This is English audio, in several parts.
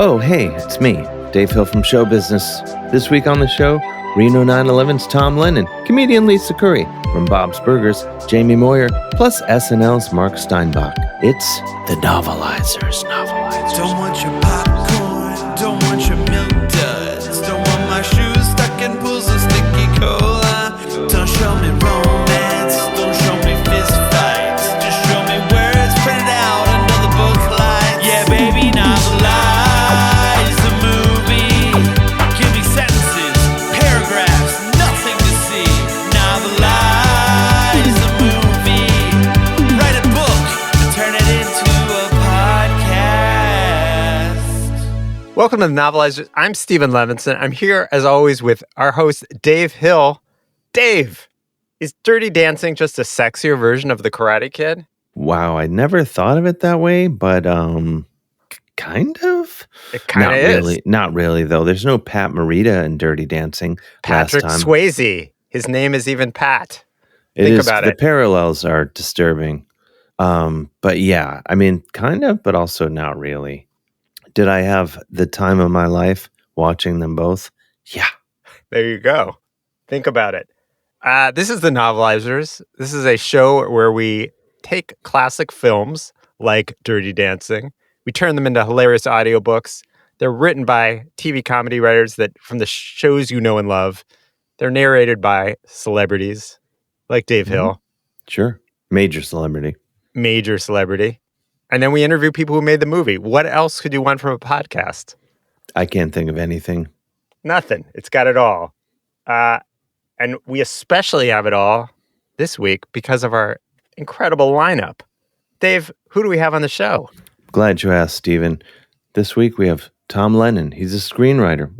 Oh, hey, it's me, Dave Hill from Show Business. This week on the show, Reno 9/11's Tom Lennon, comedian Lisa Curry, from Bob's Burgers, Jaime Moyer, plus SNL's Mark Steinbach. It's the Novelizers. Don't want your popcorn, don't want your milk duds, don't want my shoes stuck in pools of sticky cola. Don't show me romance, don't show me fist fights, just show me where it's printed out under the book lights. Yeah, baby, novelize the movie. Give me sentences, paragraphs, nothing to see. Novelize the movie. Write a book and turn it into a podcast. Welcome to the Novelizers. I'm Stephen Levinson. I'm here, as always, with our host, Dave Hill. Dave, is Dirty Dancing just a sexier version of The Karate Kid? Wow, I never thought of it that way, but kind of. It kind of is. Not really, though. There's no Pat Morita in Dirty Dancing. Patrick last time. Swayze. His name is even Pat. Think about the it. parallels are disturbing. But yeah, I mean, kind of, but also not really. Did I have the time of my life watching them both? Yeah. There you go. Think about it. This is the Novelizers. This is a show where we take classic films like Dirty Dancing. We turn them into hilarious audiobooks. They're written by TV comedy writers that from the shows you know and love. They're narrated by celebrities like Dave Hill, Sure. Major celebrity. major celebrity. And then we interview people who made the movie. What else could you want from a podcast? I can't think of anything. Nothing. It's got it all. And we especially have it all this week because of our incredible lineup. Dave, who do we have on the show? Glad you asked, Stephen. This week we have Tom Lennon. He's a screenwriter,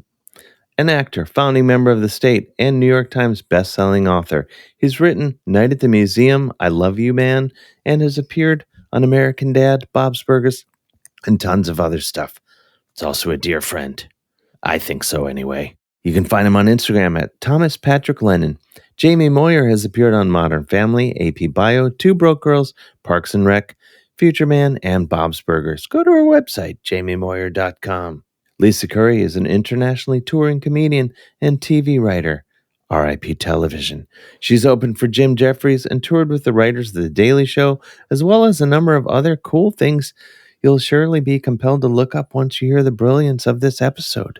an actor, founding member of the state, and New York Times best-selling author. He's written Night at the Museum, I Love You Man, and has appeared on American Dad, Bob's Burgers, and tons of other stuff. It's also a dear friend. I think so anyway. You can find him on Instagram at Thomas Patrick Lennon. Jaime Moyer has appeared on Modern Family, AP Bio, Two Broke Girls, Parks and Rec, Future Man, and Bob's Burgers. Go to our website, jamiemoyer.com. Lisa Curry is an internationally touring comedian and TV writer. RIP Television. She's opened for Jim Jeffries and toured with the writers of The Daily Show, as well as a number of other cool things you'll surely be compelled to look up once you hear the brilliance of this episode.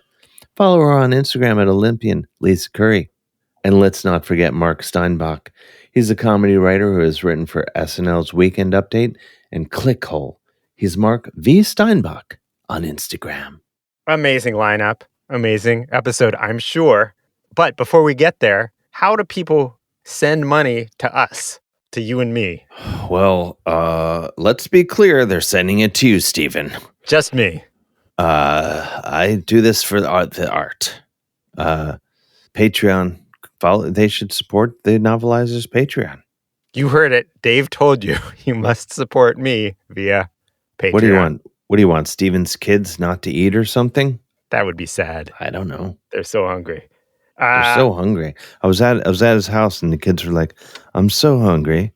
Follow her on Instagram at Olympian Lisa Curry. And let's not forget Mark Steinbach. He's a comedy writer who has written for SNL's Weekend Update and Clickhole. He's Mark V. Steinbach on Instagram. Amazing lineup. Amazing episode, I'm sure. But before we get there, how do people send money to us, to you and me? Well, let's be clear. They're sending it to you, Stephen. Just me. I do this for the art. Patreon. They should support the Novelizers Patreon. You heard it. Dave told you. You must support me via Patreon. What do you want? What do you want? Steven's kids not to eat or something? That would be sad. I don't know. They're so hungry. They're so hungry. I was at his house and the kids were like, "I'm so hungry,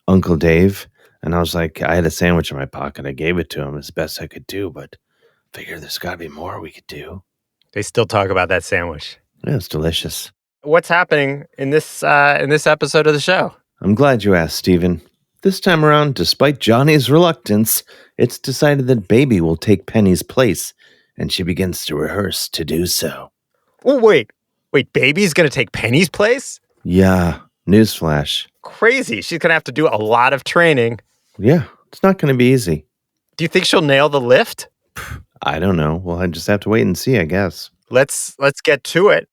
Uncle Dave." And I was like, I had a sandwich in my pocket. I gave it to him as best I could do, but figure there's got to be more we could do. They still talk about that sandwich. Yeah, it's delicious. What's happening in this episode of the show? I'm glad you asked, Stephen. This time around, despite Johnny's reluctance, it's decided that Baby will take Penny's place, and she begins to rehearse to do so. Oh, wait, Baby's going to take Penny's place? Yeah, newsflash. Crazy. She's going to have to do a lot of training. Yeah, it's not going to be easy. Do you think she'll nail the lift? I don't know. Well, I just have to wait and see, I guess. Let's get to it.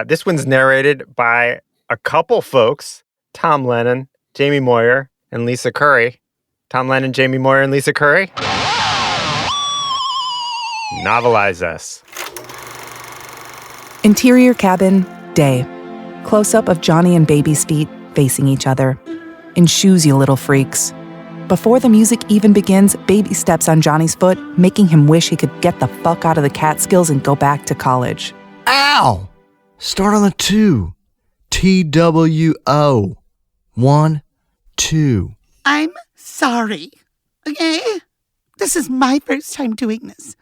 This one's narrated by a couple folks, Tom Lennon, Jaime Moyer, and Lisa Curry. Tom Lennon, Jaime Moyer, and Lisa Curry. Novelize us. Interior cabin, day. Close-up of Johnny and Baby's feet facing each other. In shoes, you little freaks. Before the music even begins, Baby steps on Johnny's foot, making him wish he could get the fuck out of the Catskills and go back to college. Ow! Start on the 2. TWO. 1, 2. I'm sorry, okay? This is my first time doing this.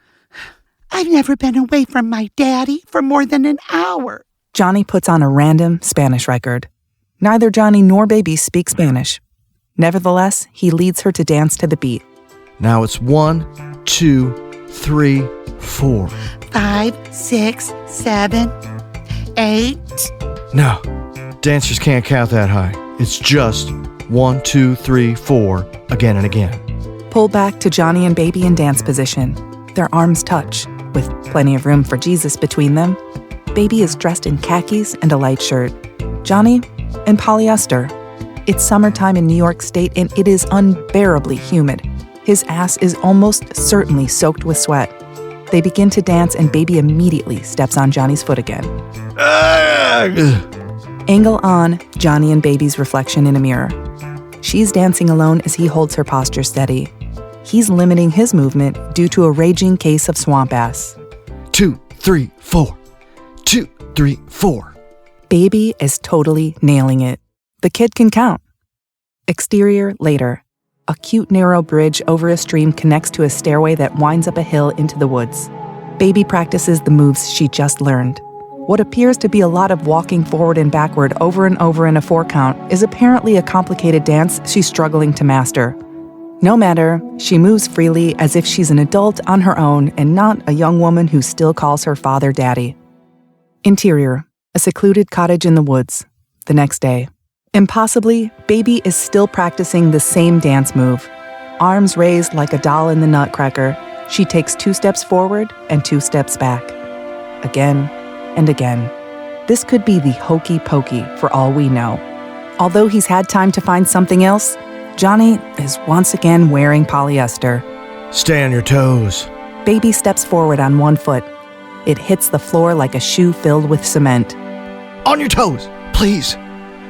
I've never been away from my daddy for more than an hour. Johnny puts on a random Spanish record. Neither Johnny nor Baby speak Spanish. Nevertheless, he leads her to dance to the beat. Now it's 1, 2, 3, 4. 5, 6, 7, 8. No, dancers can't count that high. It's just 1, 2, 3, 4, again and again. Pull back to Johnny and Baby in dance position. Their arms touch, with plenty of room for Jesus between them. Baby is dressed in khakis and a light shirt. Johnny in polyester. It's summertime in New York State and it is unbearably humid. His ass is almost certainly soaked with sweat. They begin to dance and Baby immediately steps on Johnny's foot again. Angle on Johnny and Baby's reflection in a mirror. She's dancing alone as he holds her posture steady. He's limiting his movement due to a raging case of swamp ass. 2, 3, 4. 2, 3, 4. Baby is totally nailing it. The kid can count. Exterior later. A cute narrow bridge over a stream connects to a stairway that winds up a hill into the woods. Baby practices the moves she just learned. What appears to be a lot of walking forward and backward over and over in a 4 count is apparently a complicated dance she's struggling to master. No matter, she moves freely as if she's an adult on her own and not a young woman who still calls her father daddy. Interior, a secluded cottage in the woods. The next day. Impossibly, Baby is still practicing the same dance move. Arms raised like a doll in the Nutcracker, she takes 2 steps forward and 2 steps back. Again and again. This could be the hokey pokey for all we know. Although he's had time to find something else, Johnny is once again wearing polyester. Stay on your toes. Baby steps forward on 1 foot. It hits the floor like a shoe filled with cement. On your toes, please.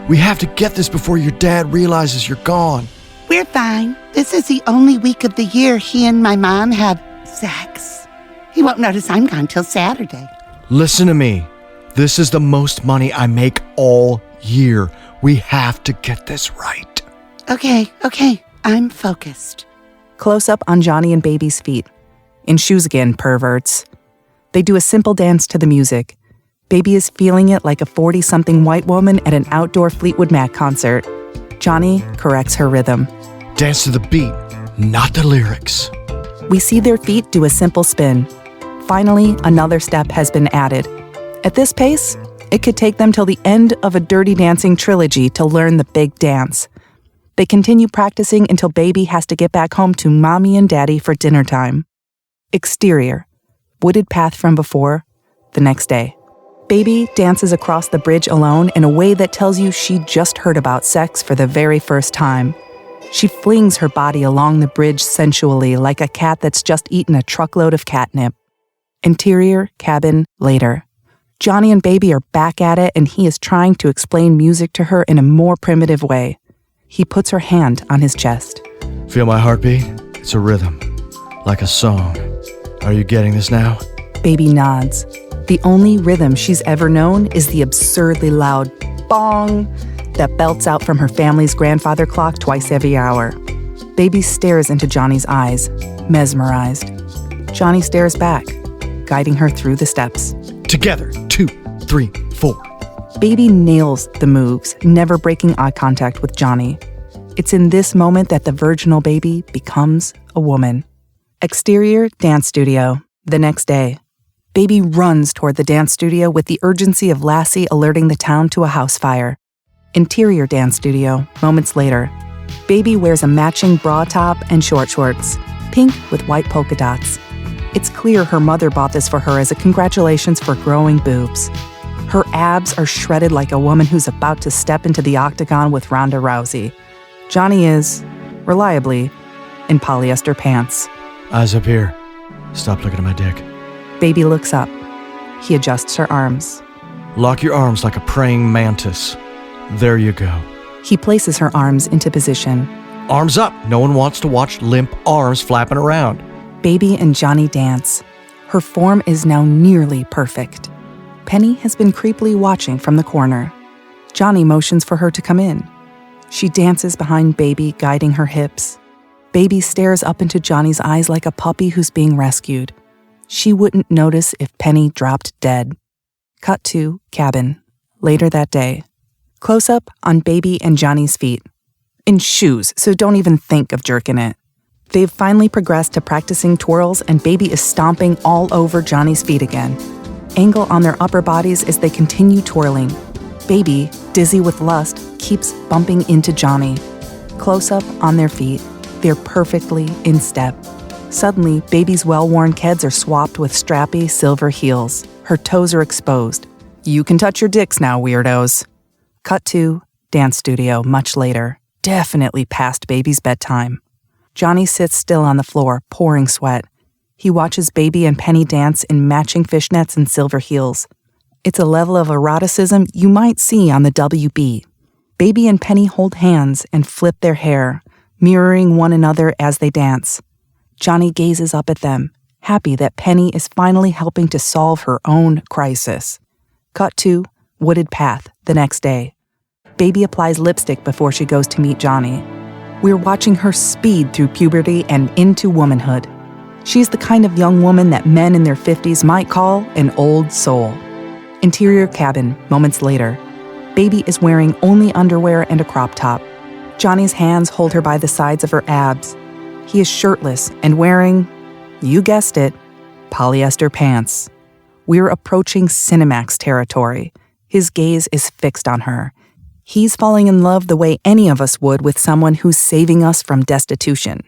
We have to get this before your dad realizes you're gone. We're fine. This is the only week of the year he and my mom have sex. He won't notice I'm gone till Saturday. Listen to me. This is the most money I make all year. We have to get this right. Okay. I'm focused. Close up on Johnny and Baby's feet. In shoes again, perverts. They do a simple dance to the music. Baby is feeling it like a 40-something white woman at an outdoor Fleetwood Mac concert. Johnny corrects her rhythm. Dance to the beat, not the lyrics. We see their feet do a simple spin. Finally, another step has been added. At this pace, it could take them till the end of a Dirty Dancing trilogy to learn the big dance. They continue practicing until Baby has to get back home to Mommy and Daddy for dinner time. Exterior, wooded path from before, the next day. Baby dances across the bridge alone in a way that tells you she just heard about sex for the very first time. She flings her body along the bridge sensually like a cat that's just eaten a truckload of catnip. Interior, cabin, later. Johnny and Baby are back at it and he is trying to explain music to her in a more primitive way. He puts her hand on his chest. Feel my heartbeat? It's a rhythm, like a song. Are you getting this now? Baby nods. The only rhythm she's ever known is the absurdly loud bong that belts out from her family's grandfather clock twice every hour. Baby stares into Johnny's eyes, mesmerized. Johnny stares back, guiding her through the steps. Together, 2, 3, 4. Baby nails the moves, never breaking eye contact with Johnny. It's in this moment that the virginal Baby becomes a woman. Exterior dance studio, the next day. Baby runs toward the dance studio with the urgency of Lassie alerting the town to a house fire. Interior dance studio, moments later. Baby wears a matching bra top and short shorts, pink with white polka dots. It's clear her mother bought this for her as a congratulations for growing boobs. Her abs are shredded like a woman who's about to step into the octagon with Ronda Rousey. Johnny is, reliably, in polyester pants. Eyes up here. Stop looking at my dick. Baby looks up. He adjusts her arms. Lock your arms like a praying mantis. There you go. He places her arms into position. Arms up. No one wants to watch limp arms flapping around. Baby and Johnny dance. Her form is now nearly perfect. Penny has been creepily watching from the corner. Johnny motions for her to come in. She dances behind Baby, guiding her hips. Baby stares up into Johnny's eyes like a puppy who's being rescued. She wouldn't notice if Penny dropped dead. Cut to cabin. Later that day. Close-up on Baby and Johnny's feet. In shoes, so don't even think of jerking it. They've finally progressed to practicing twirls, and Baby is stomping all over Johnny's feet again. Angle on their upper bodies as they continue twirling. Baby, dizzy with lust, keeps bumping into Johnny. Close-up on their feet. They're perfectly in step. Suddenly, Baby's well-worn keds are swapped with strappy silver heels. Her toes are exposed. You can touch your dicks now, weirdos. Cut to dance studio much later. Definitely past Baby's bedtime. Johnny sits still on the floor, pouring sweat. He watches Baby and Penny dance in matching fishnets and silver heels. It's a level of eroticism you might see on the WB. Baby and Penny hold hands and flip their hair, mirroring one another as they dance. Johnny gazes up at them, happy that Penny is finally helping to solve her own crisis. Cut to wooded path the next day. Baby applies lipstick before she goes to meet Johnny. We're watching her speed through puberty and into womanhood. She's the kind of young woman that men in their 50s might call an old soul. Interior cabin, moments later. Baby is wearing only underwear and a crop top. Johnny's hands hold her by the sides of her abs. He is shirtless and wearing, you guessed it, polyester pants. We're approaching Cinemax territory. His gaze is fixed on her. He's falling in love the way any of us would with someone who's saving us from destitution.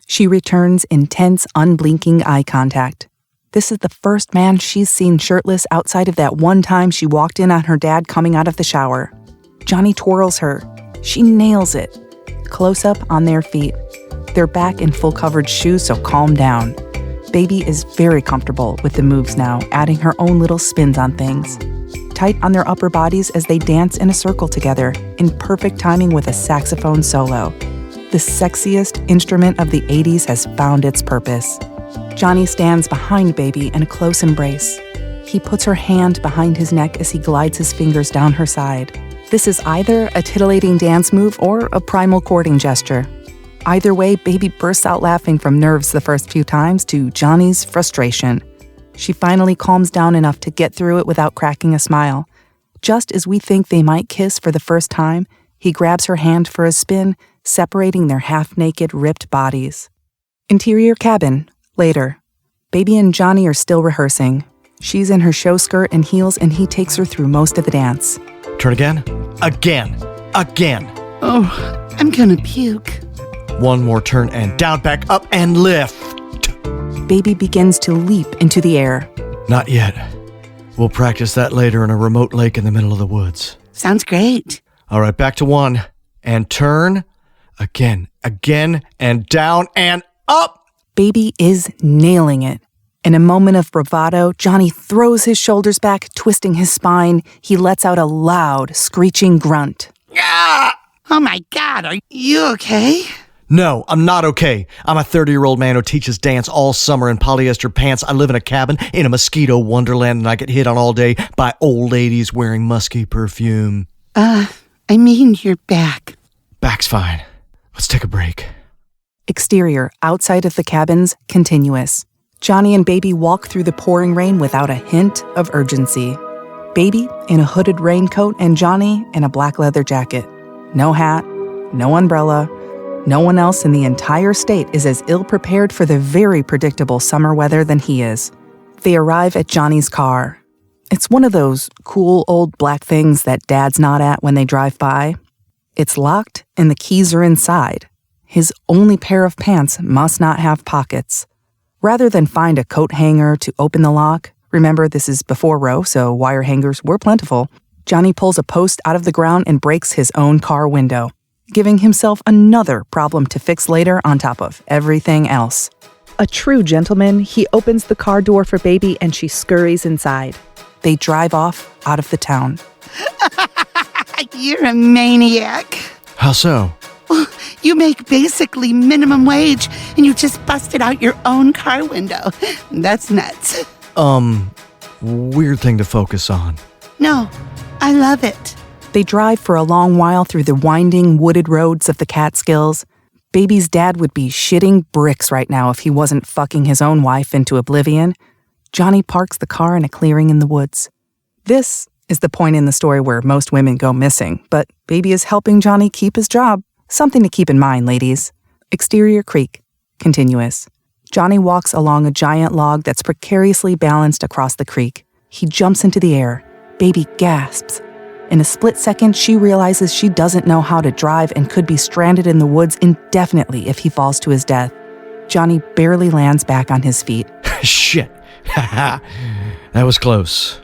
She returns intense, unblinking eye contact. This is the first man she's seen shirtless outside of that one time she walked in on her dad coming out of the shower. Johnny twirls her. She nails it. Close up on their feet. They're back in full coverage shoes, so calm down. Baby is very comfortable with the moves now, adding her own little spins on things. Tight on their upper bodies as they dance in a circle together, in perfect timing with a saxophone solo. The sexiest instrument of the 80s has found its purpose. Johnny stands behind Baby in a close embrace. He puts her hand behind his neck as he glides his fingers down her side. This is either a titillating dance move or a primal courting gesture. Either way, Baby bursts out laughing from nerves the first few times to Johnny's frustration. She finally calms down enough to get through it without cracking a smile. Just as we think they might kiss for the first time, he grabs her hand for a spin, separating their half-naked, ripped bodies. Interior cabin, later. Baby and Johnny are still rehearsing. She's in her show skirt and heels, and he takes her through most of the dance. Turn again. Again. Oh, I'm gonna puke. One more turn and down, back up, and lift. Baby begins to leap into the air. Not yet. We'll practice that later in a remote lake in the middle of the woods. Sounds great. All right, back to one. And turn. Again, and down, and up. Baby is nailing it. In a moment of bravado, Johnny throws his shoulders back, twisting his spine. He lets out a loud, screeching grunt. Ah! Oh my God, are you okay? No, I'm not okay. I'm a 30-year-old man who teaches dance all summer in polyester pants. I live in a cabin in a mosquito wonderland, and I get hit on all day by old ladies wearing musky perfume. I mean your back. Back's fine. Let's take a break. Exterior, outside of the cabins, continuous. Johnny and Baby walk through the pouring rain without a hint of urgency. Baby in a hooded raincoat and Johnny in a black leather jacket. No hat, no umbrella. No one else in the entire state is as ill-prepared for the very predictable summer weather than he is. They arrive at Johnny's car. It's one of those cool old black things that dads nod at when they drive by. It's locked and the keys are inside. His only pair of pants must not have pockets. Rather than find a coat hanger to open the lock, remember this is before Roe, so wire hangers were plentiful, Johnny pulls a post out of the ground and breaks his own car window, giving himself another problem to fix later on top of everything else. A true gentleman, he opens the car door for Baby and she scurries inside. They drive off out of the town. You're a maniac. How so? Well, you make basically minimum wage and you just busted out your own car window. That's nuts. Weird thing to focus on. No, I love it. They drive for a long while through the winding, wooded roads of the Catskills. Baby's dad would be shitting bricks right now if he wasn't fucking his own wife into oblivion. Johnny parks the car in a clearing in the woods. This is the point in the story where most women go missing, but Baby is helping Johnny keep his job. Something to keep in mind, ladies. Exterior creek. Continuous. Johnny walks along a giant log that's precariously balanced across the creek. He jumps into the air. Baby gasps. In a split second, she realizes she doesn't know how to drive and could be stranded in the woods indefinitely if he falls to his death. Johnny barely lands back on his feet. Shit. That was close.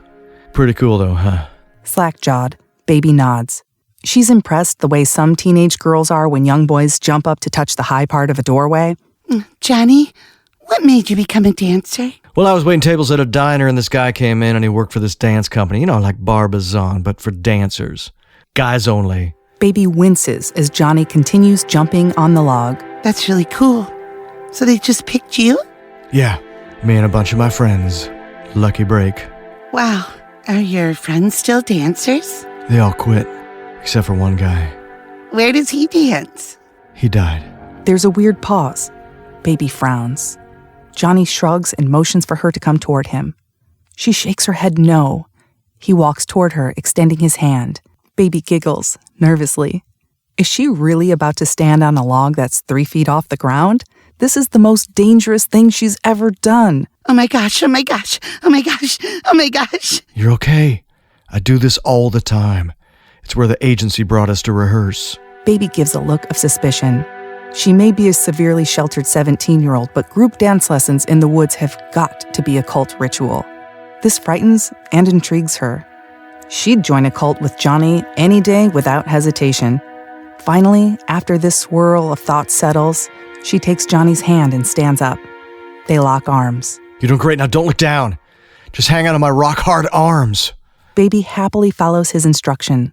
Pretty cool though, huh? Slack-jawed, Baby nods. She's impressed the way some teenage girls are when young boys jump up to touch the high part of a doorway. Johnny, what made you become a dancer? Well, I was waiting tables at a diner and this guy came in and he worked for this dance company. You know, like Barbizon, but for dancers. Guys only. Baby winces as Johnny continues jumping on the log. That's really cool. So they just picked you? Yeah, me and a bunch of my friends. Lucky break. Wow. Are your friends still dancers? They all quit, except for one guy. Where does he dance? He died. There's a weird pause. Baby frowns. Johnny shrugs and motions for her to come toward him. She shakes her head no. He walks toward her, extending his hand. Baby giggles, nervously. Is she really about to stand on a log that's 3 feet off the ground? This is the most dangerous thing she's ever done. Oh my gosh, oh my gosh, oh my gosh, oh my gosh. You're okay. I do this all the time. It's where the agency brought us to rehearse. Baby gives a look of suspicion. She may be a severely sheltered 17-year-old, but group dance lessons in the woods have got to be a cult ritual. This frightens and intrigues her. She'd join a cult with Johnny any day without hesitation. Finally, after this swirl of thought settles, she takes Johnny's hand and stands up. They lock arms. You're doing great. Now don't look down. Just hang on to my rock-hard arms. Baby happily follows his instruction.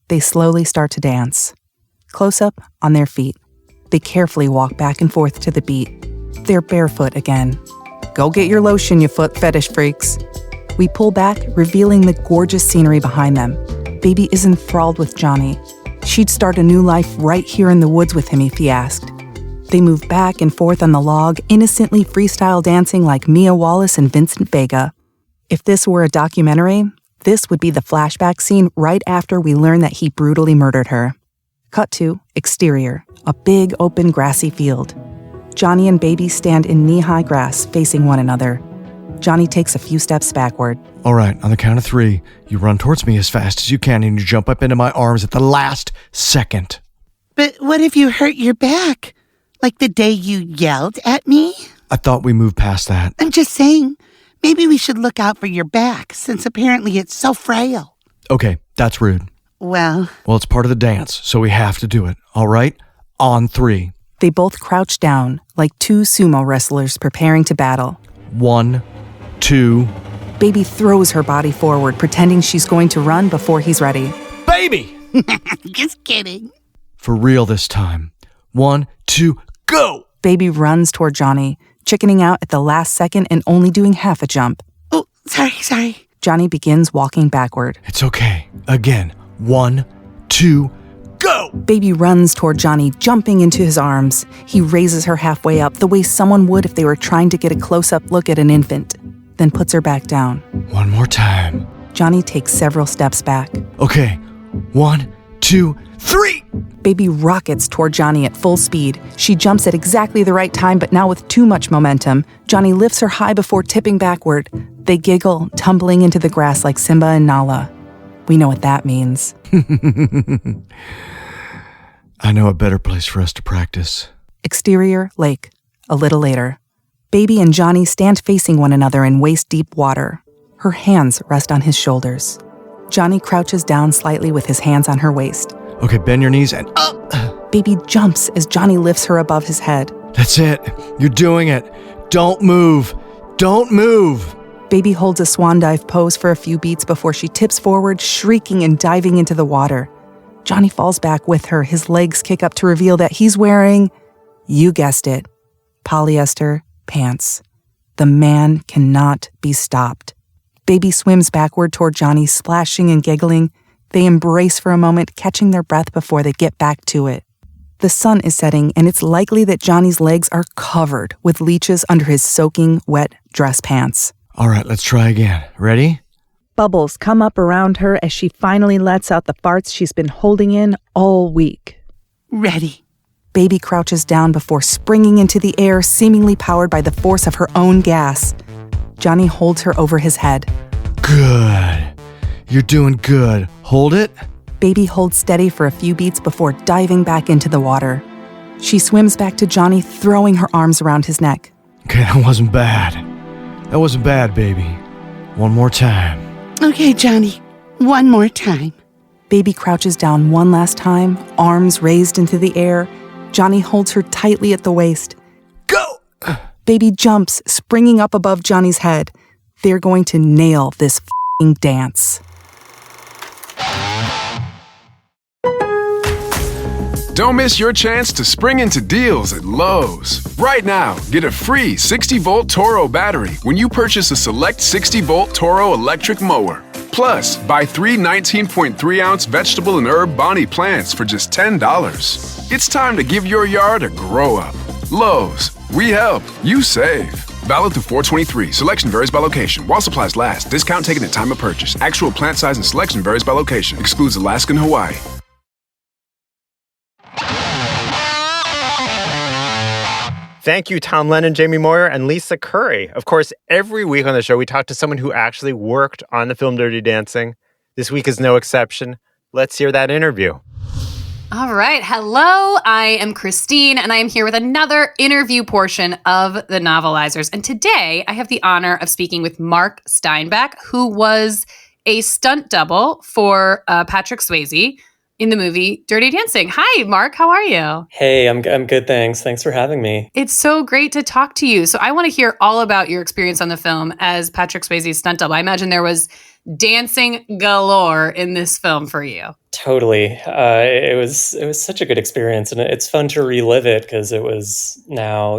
They slowly start to dance. Close up on their feet. They carefully walk back and forth to the beat. They're barefoot again. Go get your lotion, you foot fetish freaks. We pull back, revealing the gorgeous scenery behind them. Baby is enthralled with Johnny. She'd start a new life right here in the woods with him if he asked. They move back and forth on the log, innocently freestyle dancing like Mia Wallace and Vincent Vega. If this were a documentary, this would be the flashback scene right after we learn that he brutally murdered her. Cut to exterior, a big open grassy field. Johnny and Baby stand in knee-high grass facing one another. Johnny takes a few steps backward. All right, on the count of 3, you run towards me as fast as you can and you jump up into my arms at the last second. But what if you hurt your back? Like the day you yelled at me? I thought we moved past that. I'm just saying, maybe we should look out for your back, since apparently it's so frail. Okay, that's rude. Well, Well, it's part of the dance, so we have to do it. All right? On 3. They both crouch down, like two sumo wrestlers preparing to battle. 1, 2. Baby throws her body forward, pretending she's going to run before he's ready. Baby! just kidding. For real this time. 1, 2, go! Baby runs toward Johnny, chickening out at the last second and only doing half a jump. Oh, sorry. Johnny begins walking backward. It's okay. Again. 1, 2, go! Baby runs toward Johnny, jumping into his arms. He raises her halfway up, the way someone would if they were trying to get a close-up look at an infant, then puts her back down. One more time. Johnny takes several steps back. Okay. 1, 2, 3! Baby rockets toward Johnny at full speed. She jumps at exactly the right time, but now with too much momentum. Johnny lifts her high before tipping backward. They giggle, tumbling into the grass like Simba and Nala. We know what that means. I know a better place for us to practice. Exterior lake. A little later. Baby and Johnny stand facing one another in waist-deep water. Her hands rest on his shoulders. Johnny crouches down slightly with his hands on her waist. Okay, bend your knees and up! Baby jumps as Johnny lifts her above his head. That's it. You're doing it. Don't move. Don't move. Baby holds a swan dive pose for a few beats before she tips forward, shrieking and diving into the water. Johnny falls back with her, his legs kick up to reveal that he's wearing, you guessed it, polyester pants. The man cannot be stopped. Baby swims backward toward Johnny, splashing and giggling. They embrace for a moment, catching their breath before they get back to it. The sun is setting, and it's likely that Johnny's legs are covered with leeches under his soaking, wet dress pants. All right, let's try again. Ready? Bubbles come up around her as she finally lets out the farts she's been holding in all week. Ready. Baby crouches down before springing into the air, seemingly powered by the force of her own gas. Johnny holds her over his head. Good. You're doing good. Hold it. Baby holds steady for a few beats before diving back into the water. She swims back to Johnny, throwing her arms around his neck. Okay, that wasn't bad. That wasn't bad, baby. One more time. Okay, Johnny. One more time. Baby crouches down one last time, arms raised into the air. Johnny holds her tightly at the waist. Go! Baby jumps, springing up above Johnny's head. They're going to nail this f***ing dance. Don't miss your chance to spring into deals at Lowe's. Right now, get a free 60-volt Toro battery when you purchase a select 60-volt Toro electric mower. Plus, buy 3 19.3-ounce vegetable and herb Bonnie plants for just $10. It's time to give your yard a grow-up. Lowe's. We help. You save. Valid through 4/23. Selection varies by location. While supplies last. Discount taken at time of purchase. Actual plant size and selection varies by location. Excludes Alaska and Hawaii. Thank you, Tom Lennon, Jamie Moyer, and Lisa Curry. Of course, every week on the show, we talk to someone who actually worked on the film Dirty Dancing. This week is no exception. Let's hear that interview. All right. Hello, I am Christine, and I am here with another interview portion of the Novelizers. And today, I have the honor of speaking with Mark Steinbach, who was a stunt double for Patrick Swayze in the movie Dirty Dancing. Hi, Mark. How are you? Hey, I'm good, thanks. Thanks for having me. It's so great to talk to you. So I want to hear all about your experience on the film as Patrick Swayze's stunt double. I imagine there was dancing galore in this film for you. Totally. It was such a good experience, and it's fun to relive it because it was now,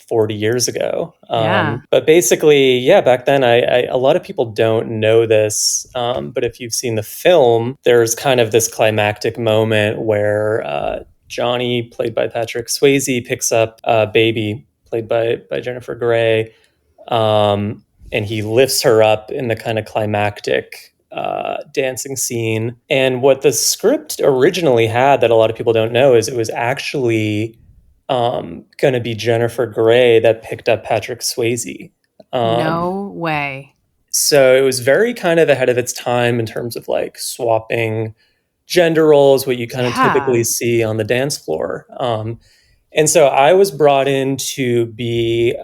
40 years ago. But basically, yeah, back then, a lot of people don't know this, but if you've seen the film, there's kind of this climactic moment where Johnny, played by Patrick Swayze, picks up Baby, played by Jennifer Grey, and he lifts her up in the kind of climactic dancing scene. And what the script originally had that a lot of people don't know is it was actually going to be Jennifer Grey that picked up Patrick Swayze. No way. So it was very kind of ahead of its time in terms of like swapping gender roles, what you kind of typically see on the dance floor. And so I was brought in to be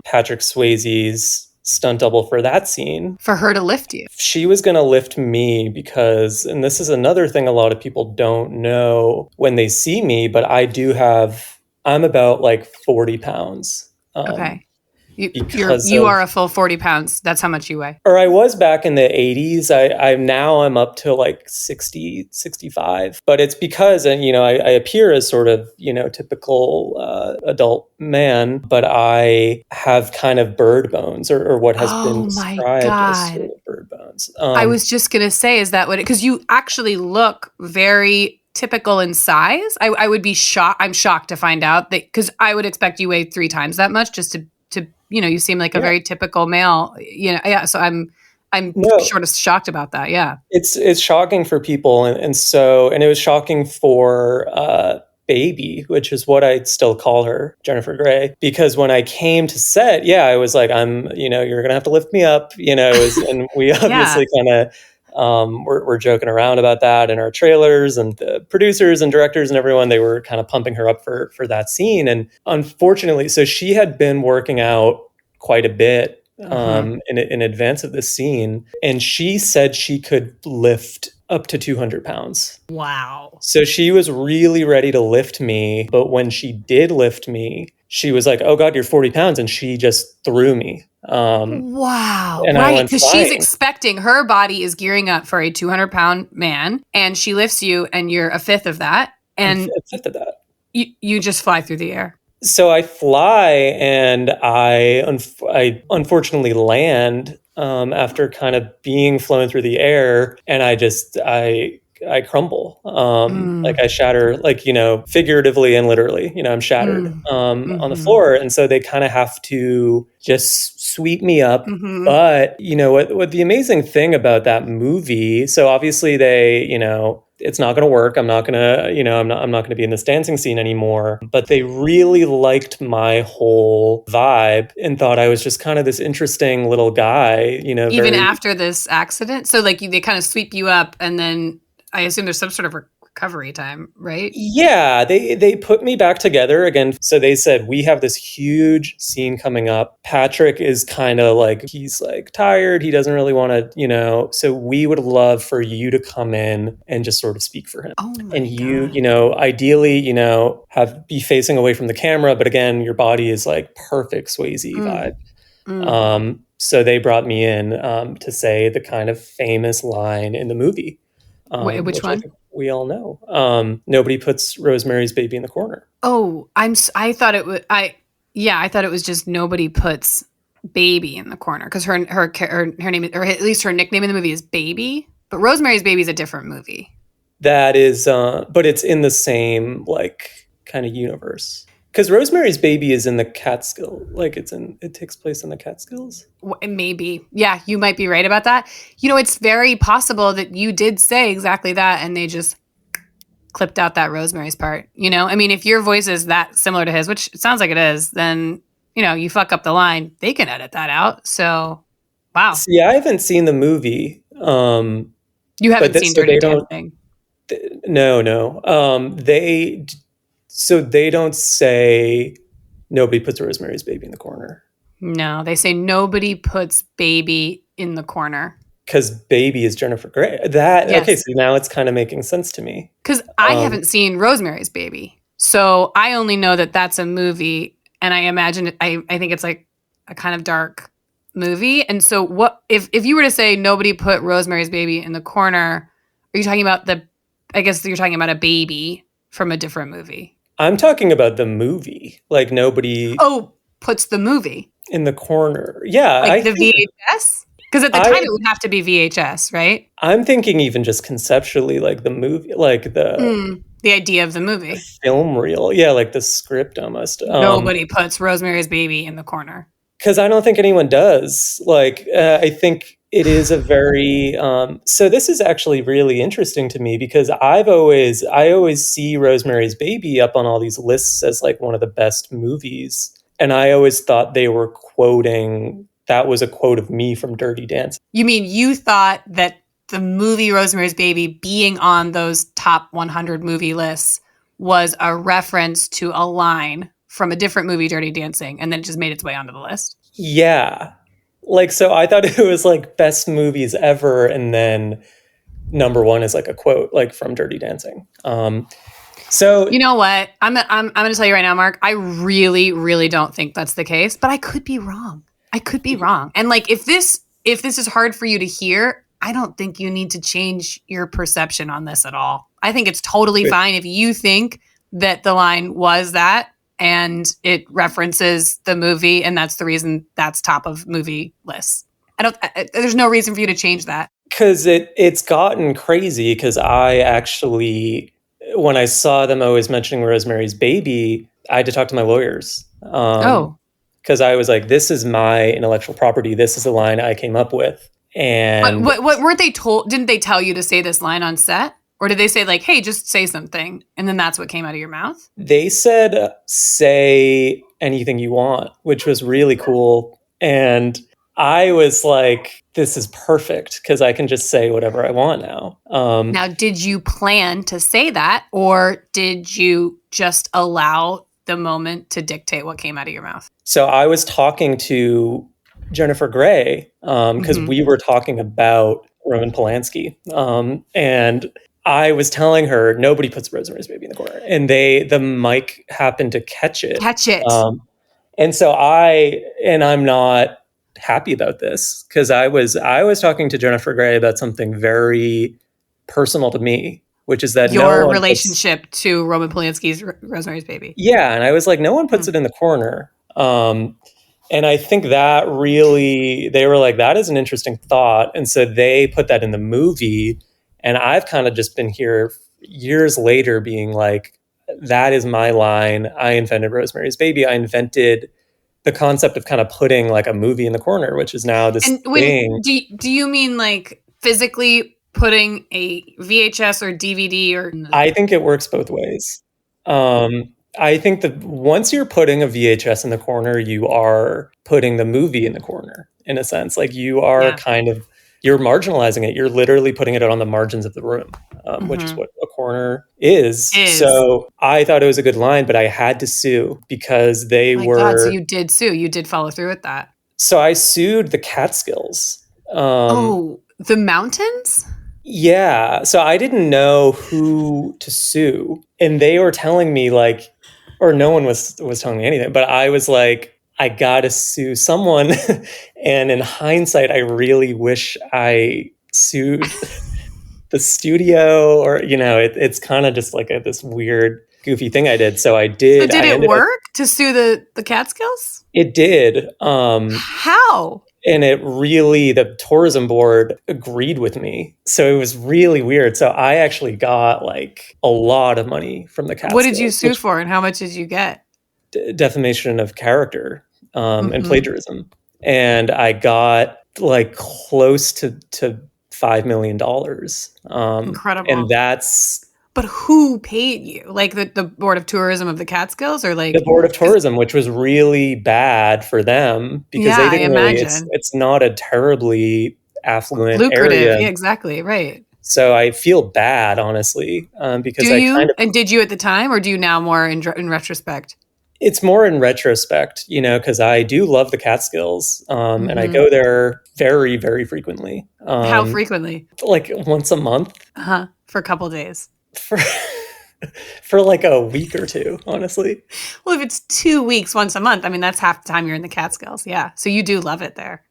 Patrick Swayze's stunt double for that scene. For her to lift you. She was going to lift me because, and this is another thing a lot of people don't know when they see me, but I'm about like 40 pounds. Okay. You are a full 40 pounds. That's how much you weigh. Or I was back in the 80s. I'm up to like 60, 65. But it's because, and I appear as sort of, typical adult man, but I have kind of bird bones or what has been described as sort of bird bones. I was just going to say, is that what because you actually look very typical in size. I would be shocked. I'm shocked to find out that because I would expect you weigh 3 times that much just to you seem like a very typical male, Yeah. So I'm sort of shocked about that. Yeah. It's shocking for people. And it was shocking for, Baby, which is what I still call her, Jennifer Grey, because when I came to set, I was like, you're going to have to lift me up, and we obviously kind of, we're joking around about that in our trailers, and the producers and directors and everyone, they were kind of pumping her up for that scene. And unfortunately, so she had been working out quite a bit in advance of this scene. And she said she could lift up to 200 pounds. Wow. So she was really ready to lift me. But when she did lift me, she was like, oh God, you're 40 pounds. And she just threw me. Wow. And right. Because she's expecting her body is gearing up for a 200-pound man. And she lifts you and you're a fifth of that. And a fifth of that. You just fly through the air. So I fly and I unfortunately land after kind of being flown through the air. And I I crumble, like I shatter, like, figuratively and literally, I'm shattered on the floor. And so they kind of have to just sweep me up. But, what the amazing thing about that movie, so obviously they, it's not going to work. I'm not going to, I'm not going to be in this dancing scene anymore. But they really liked my whole vibe and thought I was just kind of this interesting little guy, Even after this accident? So like they kind of sweep you up and then I assume there's some sort of recovery time, right? Yeah, they put me back together again. So they said, we have this huge scene coming up. Patrick is kind of like, he's like tired. He doesn't really want to, so we would love for you to come in and just sort of speak for him. And you, ideally, be facing away from the camera. But again, your body is like perfect Swayze vibe. So they brought me in to say the kind of famous line in the movie. Which one? We all know. Nobody puts Rosemary's Baby in the corner. Oh, I thought it was. I thought it was just nobody puts Baby in the corner because her name, or at least her nickname in the movie is Baby. But Rosemary's Baby is a different movie. That is, but it's in the same like kind of universe. Because Rosemary's Baby is in the Catskill, like it takes place in the Catskills. Maybe. Yeah, you might be right about that. It's very possible that you did say exactly that and they just clipped out that Rosemary's part. I mean, if your voice is that similar to his, which it sounds like it is, then, you fuck up the line, they can edit that out. So, wow. See, I haven't seen the movie. You haven't seen Dirty Dancing? No. So they don't say nobody puts Rosemary's Baby in the corner. No, they say nobody puts Baby in the corner. Because Baby is Jennifer Grey. Yes. Okay, so now it's kind of making sense to me. Because I haven't seen Rosemary's Baby. So I only know that that's a movie. And I imagine, I think it's like a kind of dark movie. And so what if you were to say nobody put Rosemary's Baby in the corner, are you talking about I guess you're talking about a baby from a different movie? I'm talking about the movie. Like nobody puts the movie in the corner. Yeah. Like the VHS? Because at the time it would have to be VHS, right? I'm thinking even just conceptually, like the movie, like the idea of the movie. The film reel. Yeah, like the script almost. Nobody puts Rosemary's Baby in the corner. Because I don't think anyone does. Like, I think it is a very so this is actually really interesting to me because I always see Rosemary's Baby up on all these lists as like one of the best movies. And I always thought they were quoting, that was a quote of me from Dirty Dancing. You mean you thought that the movie Rosemary's Baby being on those top 100 movie lists was a reference to a line from a different movie, Dirty Dancing, and then it just made its way onto the list? Yeah. Like, so I thought it was like best movies ever. And then number one is like a quote like from Dirty Dancing. So you know what? I'm going to tell you right now, Mark, I really, really don't think that's the case, but I could be wrong. And like, if this is hard for you to hear, I don't think you need to change your perception on this at all. I think it's totally fine if you think that the line was that and it references the movie and that's the reason that's top of movie lists. There's no reason for you to change that. Because it's gotten crazy because I actually, when I saw them always mentioning Rosemary's Baby, I had to talk to my lawyers. Because I was like, this is my intellectual property. This is the line I came up with. And what weren't they told? Didn't they tell you to say this line on set? Or did they say like, hey, just say something? And then that's what came out of your mouth? They said, say anything you want, which was really cool. And I was like, this is perfect because I can just say whatever I want now. Now, did you plan to say that? Or did you just allow the moment to dictate what came out of your mouth? So I was talking to Jennifer Grey because we were talking about Roman Polanski. And I was telling her, nobody puts Rosemary's Baby in the corner. And the mic happened to catch it. And so I'm not happy about this because I was talking to Jennifer Grey about something very personal to me, which is that your relationship to Roman Polanski's Rosemary's Baby. Yeah. And I was like, no one puts it in the corner. And I think that really, they were like, that is an interesting thought. And so they put that in the movie. And I've kind of just been here years later being like, that is my line. I invented Rosemary's Baby. I invented the concept of kind of putting like a movie in the corner, which is now this thing. Do you mean like physically putting a VHS or DVD or? I think it works both ways. I think that once you're putting a VHS in the corner, you are putting the movie in the corner in a sense. Like you are you're marginalizing it. You're literally putting it on the margins of the room, which is what a corner is. So I thought it was a good line, but I had to sue because they were. God, so you did sue. You did follow through with that. So I sued the Catskills. The mountains? Yeah. So I didn't know who to sue. And they were telling me like, or no one was telling me anything, but I was like, I gotta sue someone. And in hindsight, I really wish I sued the studio, or, it's kind of just like this weird, goofy thing I did. So I did. So did it work to sue the Catskills? It did. How? And it really, the tourism board agreed with me. So it was really weird. So I actually got like a lot of money from the Catskills. What did you sue for and how much did you get? Defamation of character and plagiarism. And I got like close to $5 million. Incredible. And that's... But who paid you? Like the Board of Tourism of the Catskills, or like the Board of Tourism, which was really bad for them because they didn't really, it's not a terribly affluent lucrative area. Yeah, exactly. Right. So I feel bad, honestly, because and did you at the time, or do you now more in retrospect? It's more in retrospect, because I do love the Catskills, and I go there very, very frequently. How frequently? Like once a month. For a couple days. For like a week or two, honestly. Well, if it's 2 weeks once a month, I mean, that's half the time you're in the Catskills. Yeah. So you do love it there.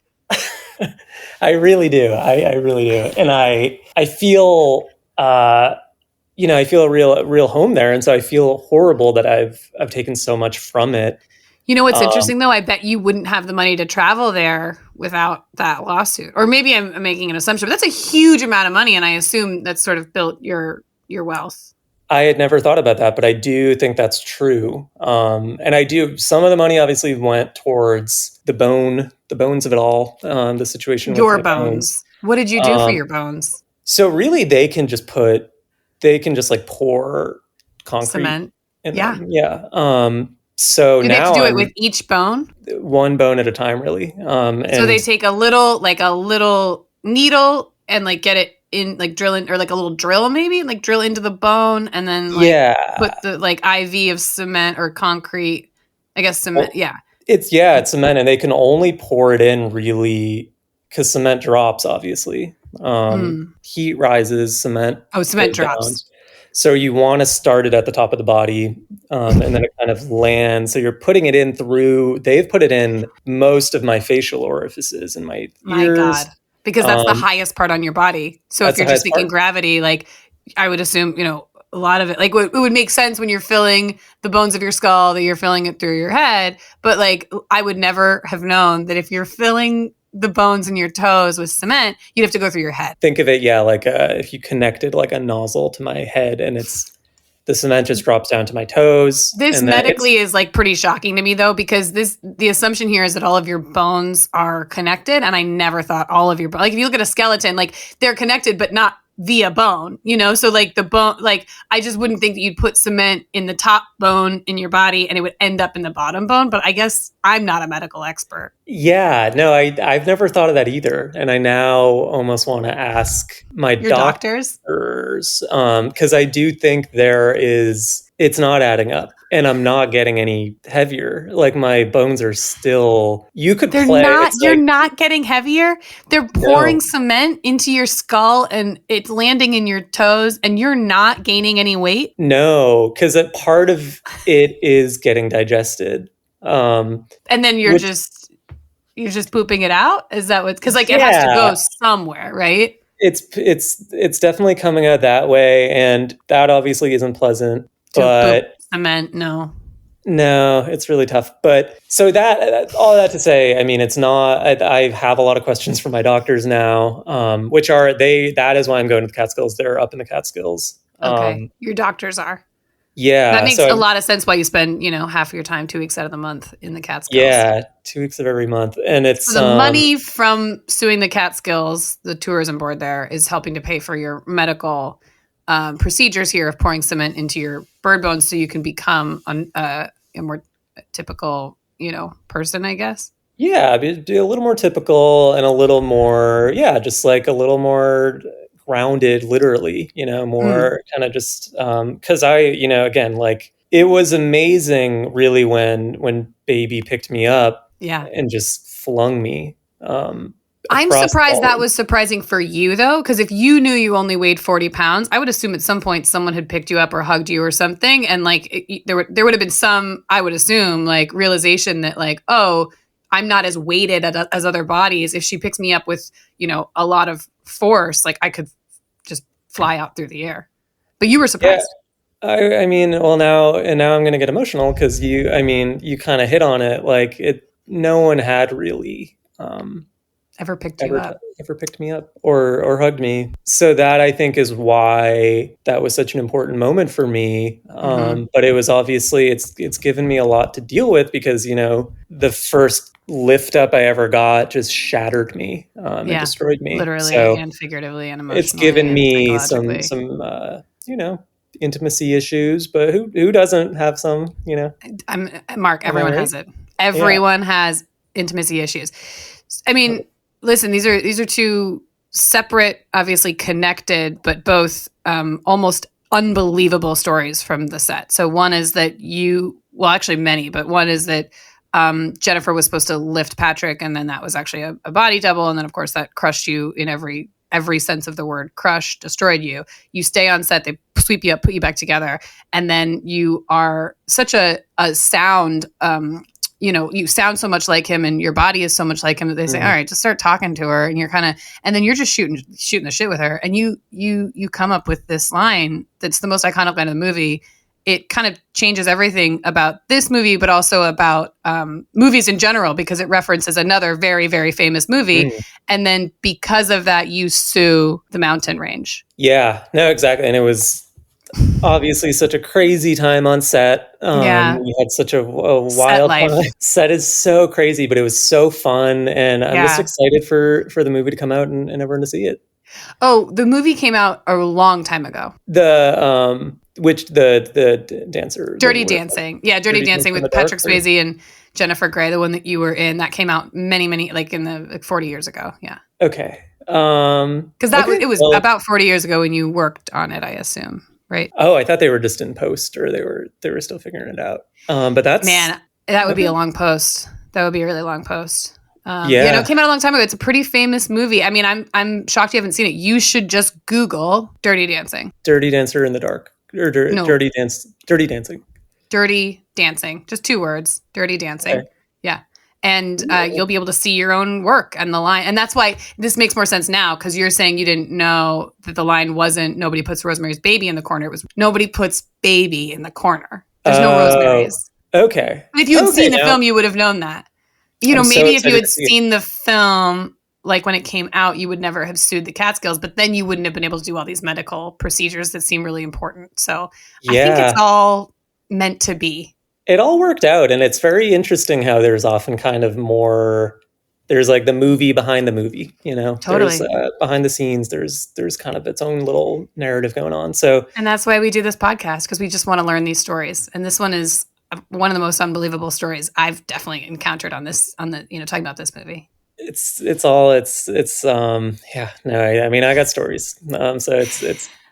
I really do. I really do. And I feel, I feel a real home there. And so I feel horrible that I've taken so much from it. You know what's interesting though? I bet you wouldn't have the money to travel there without that lawsuit. Or maybe I'm making an assumption, but that's a huge amount of money. And I assume that's sort of built your wealth. I had never thought about that, but I do think that's true. And I do. Some of the money obviously went towards the bones of it all. The situation. Your with bones. What did you do for your bones? So really, they can just like pour concrete cement in them. Yeah. So do now they have to do it with each bone? One bone at a time, really. So they take a little needle and like get it in, like drill in, or like a little drill maybe, like drill into the bone, and then put the like IV of cement or concrete. I guess cement. Well, it's cement, and they can only pour it in really because cement drops, obviously. Heat rises, cement. Oh, cement drops. Down. So you want to start it at the top of the body, and then it kind of lands. So you're putting it in they've put it in most of my facial orifices in my ears. My God. Because that's the highest part on your body. So if you're just thinking gravity, like I would assume, a lot of it, like it would make sense when you're filling the bones of your skull that you're filling it through your head. But like, I would never have known that if you're filling the bones in your toes with cement, you'd have to go through your head. Think of it, like if you connected like a nozzle to my head, and the cement just drops down to my toes. This medically is like pretty shocking to me though, because the assumption here is that all of your bones are connected. And I never thought all of your bones, like if you look at a skeleton, like they're connected, but not via bone, so like the bone, like I just wouldn't think that you'd put cement in the top bone in your body and it would end up in the bottom bone. But I guess I'm not a medical expert. Yeah, no, I've never thought of that either. And I now almost want to ask my doctors, because I do think it's not adding up. And I'm not getting any heavier. Like my bones are still. You're not getting heavier. They're pouring cement into your skull, and it's landing in your toes, and you're not gaining any weight. No, because part of it is getting digested. And then you're just pooping it out. Is that what? Because like it has to go somewhere, right? It's definitely coming out that way, and that obviously isn't pleasant. But cement, no. No, it's really tough. But so that all that to say, I mean, it's not. I have a lot of questions for my doctors now, which are they. That is why I'm going to the Catskills. They're up in the Catskills. Okay, your doctors are. Yeah, That makes a lot of sense. Why you spend half of your time 2 weeks out of the month in the Catskills. Yeah, 2 weeks of every month, and it's so the money from suing the Catskills, the tourism board there, is helping to pay for your medical procedures here of pouring cement into your bird bones so you can become a more typical, person, I guess. Yeah, be a little more typical and a little more, just like a little more grounded, literally, more kind of just because again, like it was amazing, really, when Baby picked me up, and just flung me. I'm surprised that was surprising for you, though, because if you knew you only weighed 40 pounds, I would assume at some point someone had picked you up or hugged you or something. And there would have been some, I would assume, realization that oh, I'm not as weighted as other bodies. If she picks me up with, a lot of force, I could just fly out through the air. But you were surprised. Yeah. I mean, well, now I'm going to get emotional because you kind of hit on it. No one had really ever picked you up, ever picked me up or hugged me. So that I think is why that was such an important moment for me. But it was obviously it's given me a lot to deal with because the first lift up I ever got just shattered me and destroyed me, literally so and figuratively and emotionally. It's given me some intimacy issues, but who doesn't have some? Mark. Everyone has it. Everyone has intimacy issues. I mean. Listen, these are two separate, obviously connected, but both almost unbelievable stories from the set. So one is that actually many, but one is that Jennifer was supposed to lift Patrick, and then that was actually a body double, and then of course that crushed you in every sense of the word. Crush, destroyed you. You stay on set, they sweep you up, put you back together, and then you are such a sound. You sound so much like him and your body is so much like him that they say, all right, just start talking to her. And you're and then you're just shooting the shit with her. And you come up with this line that's the most iconic line of the movie. It kind of changes everything about this movie, but also about movies in general, because it references another very, very famous movie. And then because of that, you sue the mountain range. Yeah, no, exactly. And it was obviously such a crazy time on set. We had such a wild time. Set is so crazy, but it was so fun, and I'm just excited for the movie to come out and everyone to see it. Oh, the movie came out a long time ago. The dancer, Dirty Dancing. Yeah, Dirty Dancing with Patrick Swayze and Jennifer Grey, the one that you were in, that came out many in the 40 years ago. Yeah. Okay. Because it was about 40 years ago when you worked on it, I assume. Right. Oh, I thought they were just in post, or they were still figuring it out. But that's that would be a long post. That would be a really long post. It came out a long time ago. It's a pretty famous movie. I mean, I'm shocked you haven't seen it. You should just Google Dirty Dancing. Dirty Dancer in the Dark. Or Dirty Dancing. Dirty Dancing. Just 2 words. Dirty Dancing. Okay. Yeah. And you'll be able to see your own work and the line. And that's why this makes more sense now, because you're saying you didn't know that the line wasn't nobody puts Rosemary's Baby in the corner. It was nobody puts baby in the corner. There's no Rosemary's. Okay. If you had seen the film, you would have known that. Maybe if you had seen the film, when it came out, you would never have sued the Catskills, but then you wouldn't have been able to do all these medical procedures that seem really important. So I think it's all meant to be. It all worked out, and it's very interesting how there's often kind of more. There's the movie behind the movie, Totally. There's, behind the scenes, there's kind of its own little narrative going on. So, and that's why we do this podcast, because we just want to learn these stories. And this one is one of the most unbelievable stories I've definitely encountered talking about this movie. I got stories. So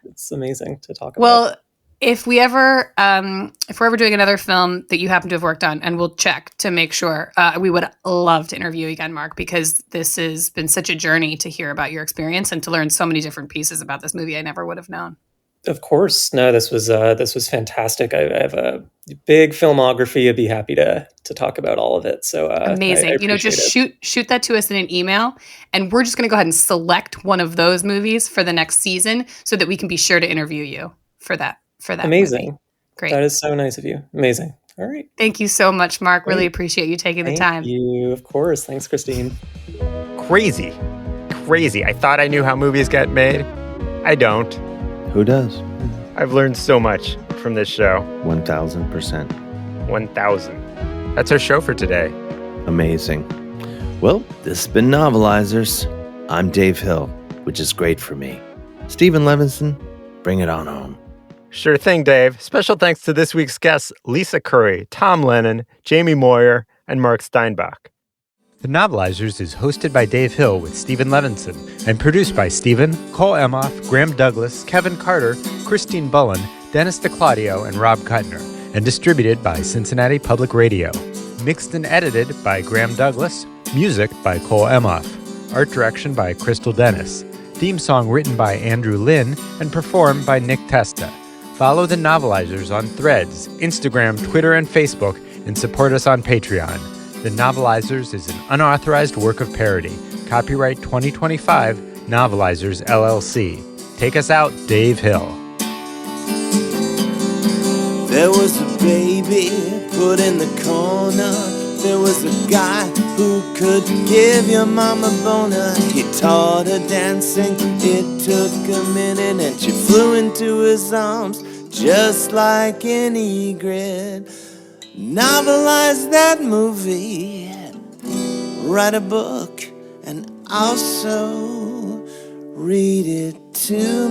it's amazing to talk about. Well, if we're ever doing another film that you happen to have worked on, and we'll check to make sure, we would love to interview you again, Mark, because this has been such a journey to hear about your experience and to learn so many different pieces about this movie I never would have known. Of course. No, this was fantastic. I have a big filmography. I'd be happy to talk about all of it. So amazing. Just shoot that to us in an email, and we're just going to go ahead and select one of those movies for the next season so that we can be sure to interview you for that. Amazing. Movie. Great. That is so nice of you. Amazing. All right. Thank you so much, Mark. Really Great. appreciate you taking the time. Thank you. Of course. Thanks, Christine. Crazy. I thought I knew how movies get made. I don't. Who does? I've learned so much from this show. 1,000%. 1,000. That's our show for today. Amazing. Well, this has been Novelizers. I'm Dave Hill, which is great for me. Stephen Levinson, bring it on home. Sure thing, Dave. Special thanks to this week's guests, Lisa Curry, Tom Lennon, Jaime Moyer, and Mark Steinbach. The Novelizers is hosted by Dave Hill with Stephen Levinson and produced by Stephen, Cole Emhoff, Graham Douglas, Kevin Carter, Christine Bullen, Dennis DeClaudio, and Rob Kuttner, and distributed by Cincinnati Public Radio. Mixed and edited by Graham Douglas. Music by Cole Emhoff. Art direction by Crystal Dennis. Theme song written by Andrew Lynn and performed by Nick Testa. Follow the Novelizers on Threads, Instagram, Twitter, and Facebook, and support us on Patreon. The Novelizers is an unauthorized work of parody. Copyright 2025, Novelizers, LLC. Take us out, Dave Hill. There was a baby put in the corner. There was a guy who could give your mama a boner. He taught her dancing, it took a minute, and she flew into his arms just like an egret. Novelize that movie, write a book, and also read it to